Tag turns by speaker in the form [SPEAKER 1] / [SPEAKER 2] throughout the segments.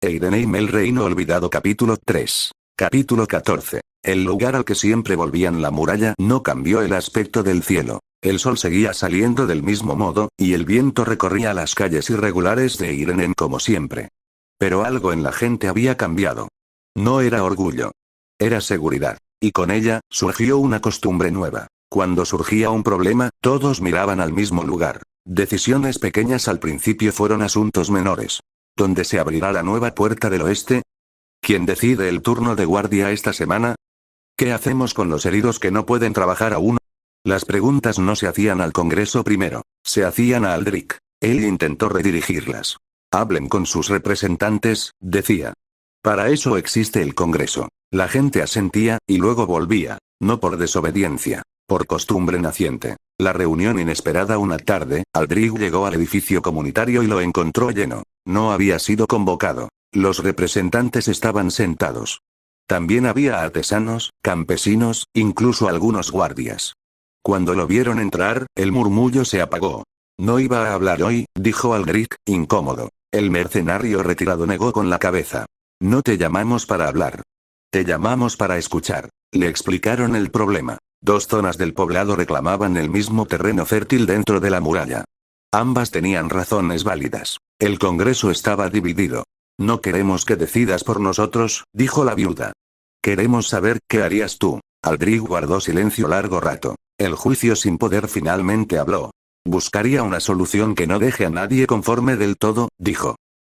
[SPEAKER 1] Eidenheim, el reino olvidado. Capítulo 3. Capítulo 14. El lugar al que siempre volvían. La muralla no cambió el aspecto del cielo. El sol seguía saliendo del mismo modo, y el viento recorría las calles irregulares de Eidenheim como siempre. Pero algo en la gente había cambiado. No era orgullo. Era seguridad. Y con ella, surgió una costumbre nueva. Cuando surgía un problema, todos miraban al mismo lugar. Decisiones pequeñas al principio fueron asuntos menores. ¿Dónde se abrirá la nueva puerta del oeste? ¿Quién decide el turno de guardia esta semana? ¿Qué hacemos con los heridos que no pueden trabajar aún? Las preguntas no se hacían al Congreso primero, se hacían a Aldrich. Él intentó redirigirlas. Hablen con sus representantes, decía. Para eso existe el Congreso. La gente asentía, y luego volvía, no por desobediencia, por costumbre naciente. La reunión inesperada una tarde, Aldrich llegó al edificio comunitario y lo encontró lleno. No había sido convocado. Los representantes estaban sentados. También había artesanos, campesinos, incluso algunos guardias. Cuando lo vieron entrar, el murmullo se apagó. No iba a hablar hoy, dijo Aldrich, incómodo. El mercenario retirado negó con la cabeza. No te llamamos para hablar. Te llamamos para escuchar. Le explicaron el problema. Dos zonas del poblado reclamaban el mismo terreno fértil dentro de la muralla. Ambas tenían razones válidas. El Congreso estaba dividido. No queremos que decidas por nosotros, dijo la viuda. Queremos saber qué harías tú. Aldrich guardó silencio largo rato. El juicio sin poder finalmente habló. Buscaría una solución que no deje a nadie conforme del todo, dijo.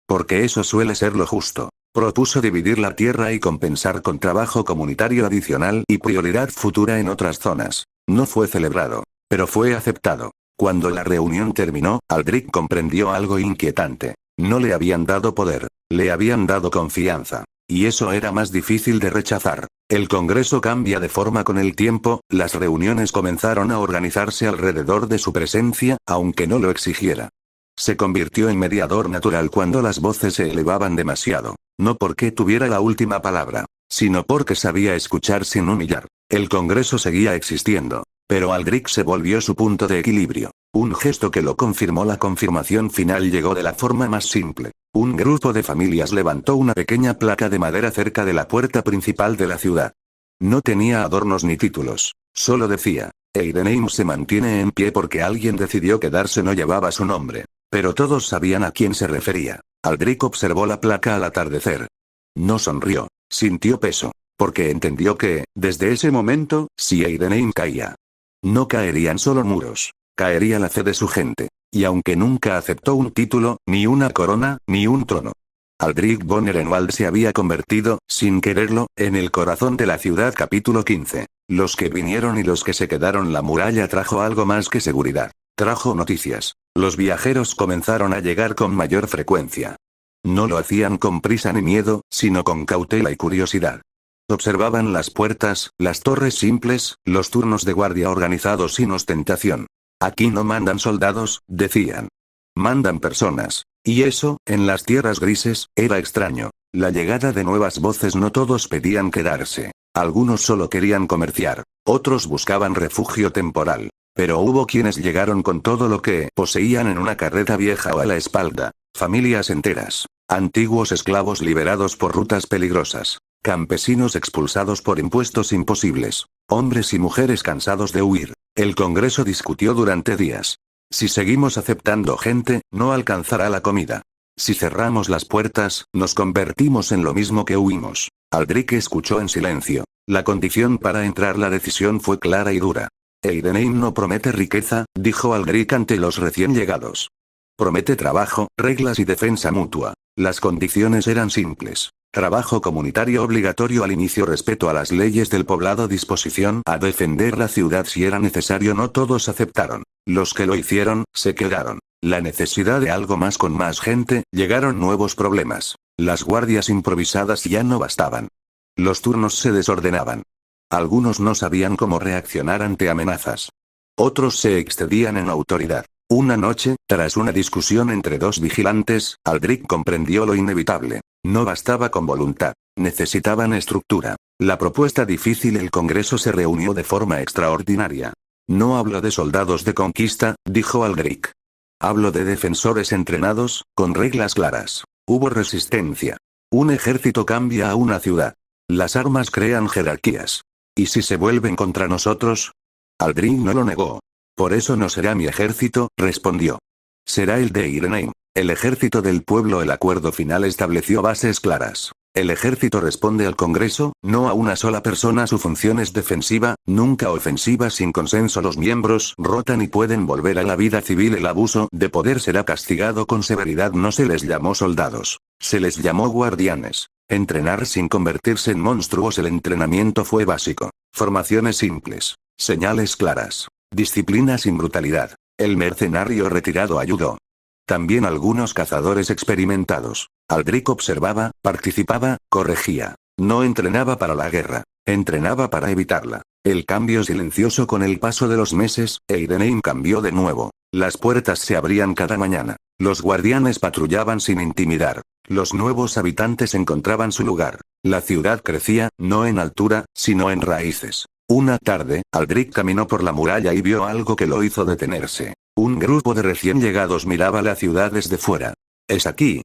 [SPEAKER 1] Porque eso suele ser lo justo. Propuso dividir la tierra y compensar con trabajo comunitario adicional y prioridad futura en otras zonas. No fue celebrado, pero fue aceptado. Cuando la reunión terminó, Aldrich comprendió algo inquietante. No le habían dado poder, le habían dado confianza. Y eso era más difícil de rechazar. El Congreso cambia de forma con el tiempo, las reuniones comenzaron a organizarse alrededor de su presencia, aunque no lo exigiera. Se convirtió en mediador natural cuando las voces se elevaban demasiado. No porque tuviera la última palabra, sino porque sabía escuchar sin humillar. El Congreso seguía existiendo, pero Aldrich se volvió su punto de equilibrio. Un gesto que lo confirmó. La confirmación final llegó de la forma más simple. Un grupo de familias levantó una pequeña placa de madera cerca de la puerta principal de la ciudad. No tenía adornos ni títulos, solo decía, Eidenheim se mantiene en pie porque alguien decidió quedarse. No llevaba su nombre, pero todos sabían a quién se refería. Aldrich observó la placa al atardecer. No sonrió, sintió peso, porque entendió que, desde ese momento, si Eidenheim caía, no caerían solo muros, caería la fe de su gente. Y aunque nunca aceptó un título, ni una corona, ni un trono, Aldrich von Ehrenwald se había convertido, sin quererlo, en el corazón de la ciudad. Capítulo 15. Los que vinieron y los que se quedaron. La muralla trajo algo más que seguridad. Trajo noticias. Los viajeros comenzaron a llegar con mayor frecuencia. No lo hacían con prisa ni miedo, sino con cautela y curiosidad. Observaban las puertas, las torres simples, los turnos de guardia organizados sin ostentación. Aquí no mandan soldados, decían. Mandan personas. Y eso, en las tierras grises, era extraño. La llegada de nuevas voces. No todos pedían quedarse. Algunos solo querían comerciar. Otros buscaban refugio temporal. Pero hubo quienes llegaron con todo lo que poseían en una carreta vieja o a la espalda. Familias enteras. Antiguos esclavos liberados por rutas peligrosas. Campesinos expulsados por impuestos imposibles. Hombres y mujeres cansados de huir. El Congreso discutió durante días. Si seguimos aceptando gente, no alcanzará la comida. Si cerramos las puertas, nos convertimos en lo mismo que huimos. Aldrich escuchó en silencio. La condición para entrar. La decisión fue clara y dura. Eidenheim no promete riqueza, dijo Aldrich ante los recién llegados. Promete trabajo, reglas y defensa mutua. Las condiciones eran simples. Trabajo comunitario obligatorio al inicio, respeto a las leyes del poblado, disposición a defender la ciudad si era necesario. No todos aceptaron. Los que lo hicieron, se quedaron. La necesidad de algo más. Con más gente, llegaron nuevos problemas. Las guardias improvisadas ya no bastaban. Los turnos se desordenaban. Algunos no sabían cómo reaccionar ante amenazas. Otros se excedían en autoridad. Una noche, tras una discusión entre dos vigilantes, Aldrich comprendió lo inevitable. No bastaba con voluntad, necesitaban estructura. La propuesta difícil. El Congreso se reunió de forma extraordinaria. No hablo de soldados de conquista, dijo Aldrich. Hablo de defensores entrenados, con reglas claras. Hubo resistencia. Un ejército cambia a una ciudad. Las armas crean jerarquías. ¿Y si se vuelven contra nosotros? Aldrich no lo negó. Por eso no será mi ejército, respondió. Será el de Eirenheim, el ejército del pueblo. El acuerdo final estableció bases claras. El ejército responde al Congreso, no a una sola persona. Su función es defensiva, nunca ofensiva. Sin consenso los miembros rotan y pueden volver a la vida civil. El abuso de poder será castigado con severidad. No se les llamó soldados, se les llamó guardianes. Entrenar sin convertirse en monstruos. El entrenamiento fue básico. Formaciones simples, señales claras, disciplina sin brutalidad. El mercenario retirado ayudó. También algunos cazadores experimentados. Aldrich observaba, participaba, corregía. No entrenaba para la guerra, entrenaba para evitarla. El cambio silencioso. Con el paso de los meses, Eirenheim cambió de nuevo. Las puertas se abrían cada mañana. Los guardianes patrullaban sin intimidar. Los nuevos habitantes encontraban su lugar. La ciudad crecía, no en altura, sino en raíces. Una tarde, Aldrich caminó por la muralla y vio algo que lo hizo detenerse. Un grupo de recién llegados miraba la ciudad desde fuera. ¿Es aquí?,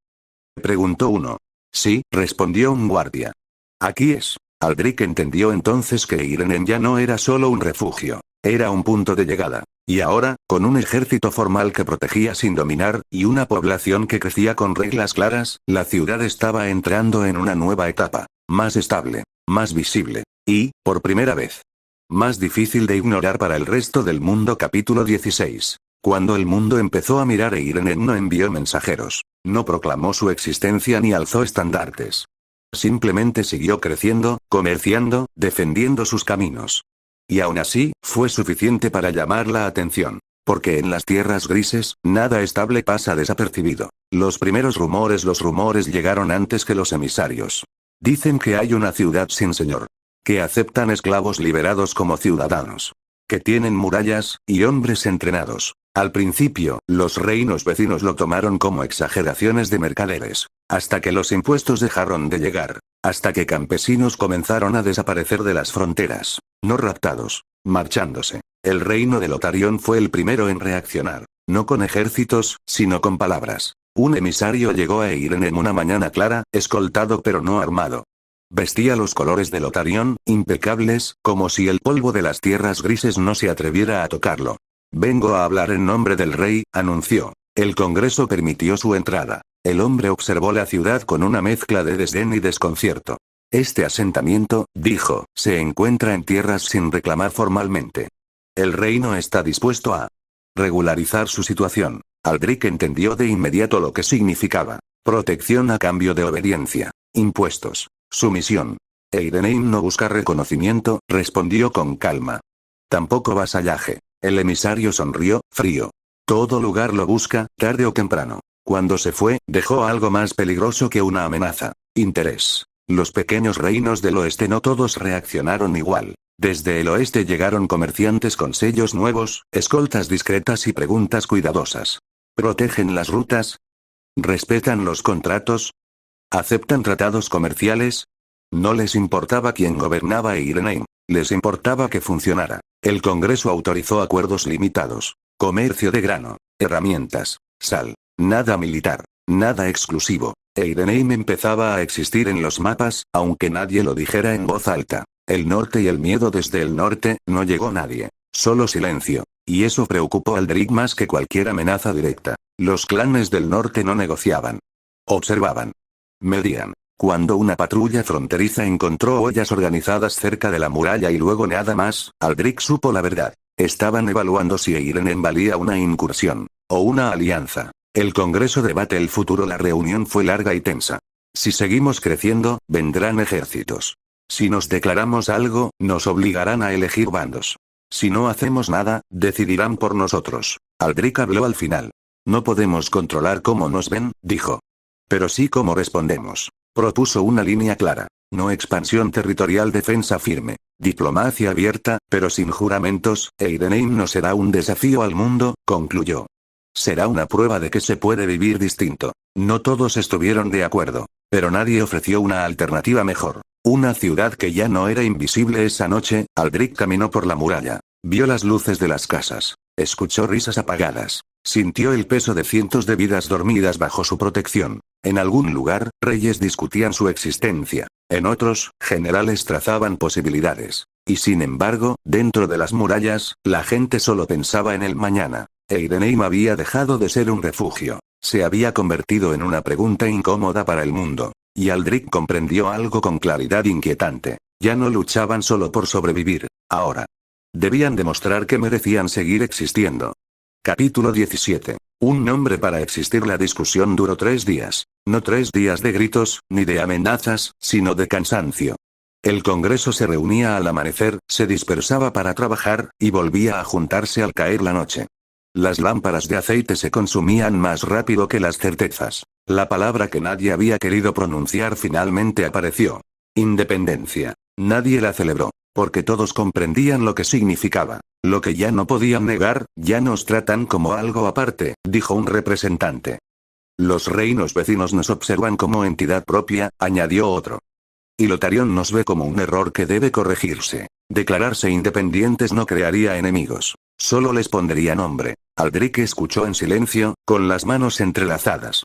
[SPEAKER 1] preguntó uno. Sí, respondió un guardia. Aquí es. Aldrich entendió entonces que Eirenheim ya no era solo un refugio. Era un punto de llegada. Y ahora, con un ejército formal que protegía sin dominar, y una población que crecía con reglas claras, la ciudad estaba entrando en una nueva etapa. Más estable, más visible. Y, por primera vez, más difícil de ignorar para el resto del mundo. Capítulo 16. Cuando el mundo empezó a mirar, Eirenheim no envió mensajeros. No proclamó su existencia ni alzó estandartes. Simplemente siguió creciendo, comerciando, defendiendo sus caminos. Y aún así, fue suficiente para llamar la atención. Porque en las tierras grises, nada estable pasa desapercibido. Los primeros rumores llegaron antes que los emisarios. Dicen que hay una ciudad sin señor. Que aceptan esclavos liberados como ciudadanos. Que tienen murallas, y hombres entrenados. Al principio, los reinos vecinos lo tomaron como exageraciones de mercaderes. Hasta que los impuestos dejaron de llegar. Hasta que campesinos comenzaron a desaparecer de las fronteras. No raptados, marchándose. El reino de Lotarion fue el primero en reaccionar. No con ejércitos, sino con palabras. Un emisario llegó a Eirenheim una mañana clara, escoltado pero no armado. Vestía los colores de Lotarion, impecables, como si el polvo de las tierras grises no se atreviera a tocarlo. Vengo a hablar en nombre del rey, anunció. El Congreso permitió su entrada. El hombre observó la ciudad con una mezcla de desdén y desconcierto. Este asentamiento, dijo, se encuentra en tierras sin reclamar formalmente. El reino está dispuesto a regularizar su situación. Aldrich entendió de inmediato lo que significaba. Protección a cambio de obediencia. Impuestos. Sumisión. Eirenheim no busca reconocimiento, respondió con calma. Tampoco vasallaje. El emisario sonrió, frío. Todo lugar lo busca, tarde o temprano. Cuando se fue, dejó algo más peligroso que una amenaza. Interés. Los pequeños reinos del oeste no todos reaccionaron igual. Desde el oeste llegaron comerciantes con sellos nuevos, escoltas discretas y preguntas cuidadosas. ¿Protegen las rutas? ¿Respetan los contratos? ¿Aceptan tratados comerciales? No les importaba quién gobernaba Eirenheim. Les importaba que funcionara. El Congreso autorizó acuerdos limitados. Comercio de grano, herramientas, sal. Nada militar. Nada exclusivo. Eirenheim empezaba a existir en los mapas, aunque nadie lo dijera en voz alta. El norte y el miedo. Desde el norte, no llegó nadie. Solo silencio. Y eso preocupó a Aldrich más que cualquier amenaza directa. Los clanes del norte no negociaban. Observaban. Medían. Cuando una patrulla fronteriza encontró ollas organizadas cerca de la muralla y luego nada más, Aldrich supo la verdad. Estaban evaluando si Eirenheim valía una incursión, o una alianza. El Congreso debate el futuro. La reunión fue larga y tensa. Si seguimos creciendo, vendrán ejércitos. Si nos declaramos algo, nos obligarán a elegir bandos. Si no hacemos nada, decidirán por nosotros. Aldrich habló al final. No podemos controlar cómo nos ven, dijo. Pero sí cómo respondemos. Propuso una línea clara. No expansión territorial, defensa firme. Diplomacia abierta, pero sin juramentos. Eirenheim no será un desafío al mundo, concluyó. Será una prueba de que se puede vivir distinto. No todos estuvieron de acuerdo. Pero nadie ofreció una alternativa mejor. Una ciudad que ya no era invisible. Esa noche, Aldrich caminó por la muralla. Vio las luces de las casas. Escuchó risas apagadas. Sintió el peso de cientos de vidas dormidas bajo su protección. En algún lugar, reyes discutían su existencia. En otros, generales trazaban posibilidades. Y sin embargo, dentro de las murallas, la gente solo pensaba en el mañana. Eidenheim había dejado de ser un refugio. Se había convertido en una pregunta incómoda para el mundo. Y Aldrich comprendió algo con claridad inquietante. Ya no luchaban solo por sobrevivir. Ahora. Debían demostrar que merecían seguir existiendo. Capítulo 17. Un nombre para existir. La discusión duró 3 días. No 3 días de gritos, ni de amenazas, sino de cansancio. El Congreso se reunía al amanecer, se dispersaba para trabajar, y volvía a juntarse al caer la noche. Las lámparas de aceite se consumían más rápido que las certezas. La palabra que nadie había querido pronunciar finalmente apareció. Independencia. Nadie la celebró, porque todos comprendían lo que significaba. Lo que ya no podían negar, ya nos tratan como algo aparte, dijo un representante. Los reinos vecinos nos observan como entidad propia, añadió otro. Y Lotarion nos ve como un error que debe corregirse. Declararse independientes no crearía enemigos. Solo les pondría nombre. Aldrich escuchó en silencio, con las manos entrelazadas.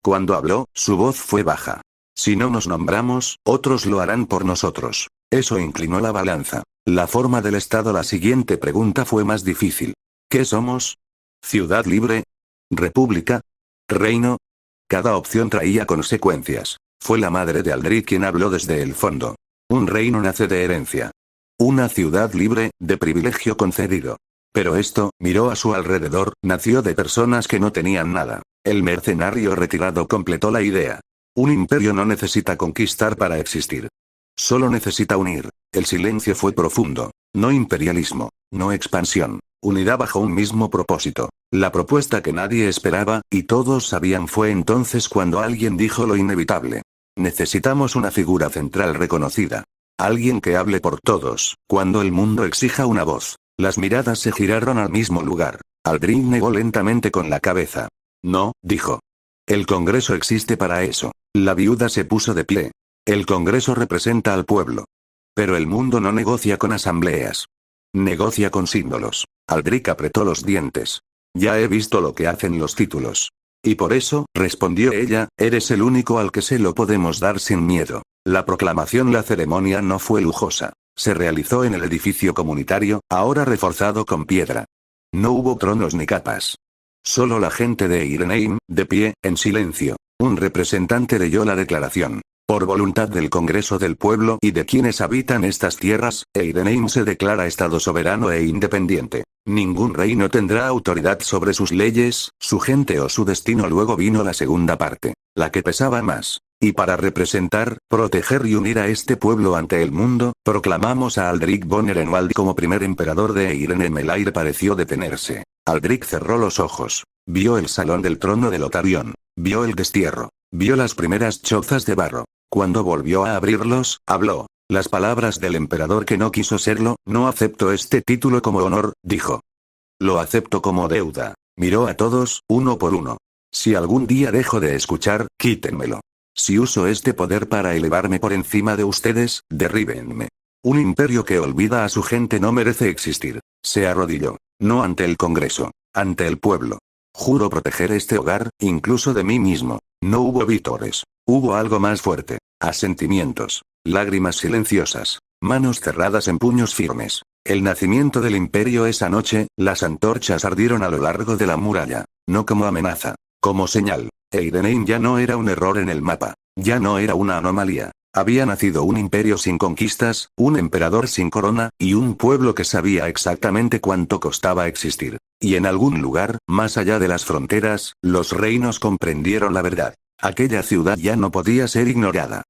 [SPEAKER 1] Cuando habló, su voz fue baja. Si no nos nombramos, otros lo harán por nosotros. Eso inclinó la balanza. La forma del Estado. La siguiente pregunta fue más difícil. ¿Qué somos? ¿Ciudad libre? ¿República? ¿Reino? Cada opción traía consecuencias. Fue la madre de Aldrich quien habló desde el fondo. Un reino nace de herencia. Una ciudad libre, de privilegio concedido. Pero esto, miró a su alrededor, nació de personas que no tenían nada. El mercenario retirado completó la idea. Un imperio no necesita conquistar para existir. Solo necesita unir. El silencio fue profundo. No imperialismo, no expansión. Unidad bajo un mismo propósito. La propuesta que nadie esperaba, y todos sabían, fue entonces cuando alguien dijo lo inevitable. Necesitamos una figura central reconocida. Alguien que hable por todos, cuando el mundo exija una voz. Las miradas se giraron al mismo lugar. Aldrich negó lentamente con la cabeza. No, dijo. El Congreso existe para eso. La viuda se puso de pie. El Congreso representa al pueblo. Pero el mundo no negocia con asambleas. Negocia con símbolos. Aldrich apretó los dientes. Ya he visto lo que hacen los títulos. Y por eso, respondió ella, eres el único al que se lo podemos dar sin miedo. La proclamación. La ceremonia no fue lujosa. Se realizó en el edificio comunitario, ahora reforzado con piedra. No hubo tronos ni capas. Solo la gente de Eidenheim, de pie, en silencio. Un representante leyó la declaración. Por voluntad del Congreso del Pueblo y de quienes habitan estas tierras, Eidenheim se declara Estado soberano e independiente. Ningún reino tendrá autoridad sobre sus leyes, su gente o su destino. Luego vino la segunda parte, la que pesaba más. Y para representar, proteger y unir a este pueblo ante el mundo, proclamamos a Aldrich von Ehrenwald como primer emperador de Eidenheim. El aire pareció detenerse. Aldrich cerró los ojos. Vio el salón del trono de Lotarion. Vio el destierro. Vio las primeras chozas de barro. Cuando volvió a abrirlos, habló. Las palabras del emperador que no quiso serlo. No acepto este título como honor, dijo. Lo acepto como deuda. Miró a todos, uno por uno. Si algún día dejo de escuchar, quítenmelo. Si uso este poder para elevarme por encima de ustedes, derríbenme. Un imperio que olvida a su gente no merece existir. Se arrodilló. No ante el Congreso. Ante el pueblo. Juro proteger este hogar, incluso de mí mismo. No hubo vítores. Hubo algo más fuerte. Asentimientos. Lágrimas silenciosas. Manos cerradas en puños firmes. El nacimiento del imperio. Esa noche, las antorchas ardieron a lo largo de la muralla. No como amenaza. Como señal. Eidenheim ya no era un error en el mapa. Ya no era una anomalía. Había nacido un imperio sin conquistas, un emperador sin corona, y un pueblo que sabía exactamente cuánto costaba existir. Y en algún lugar, más allá de las fronteras, los reinos comprendieron la verdad. Aquella ciudad ya no podía ser ignorada.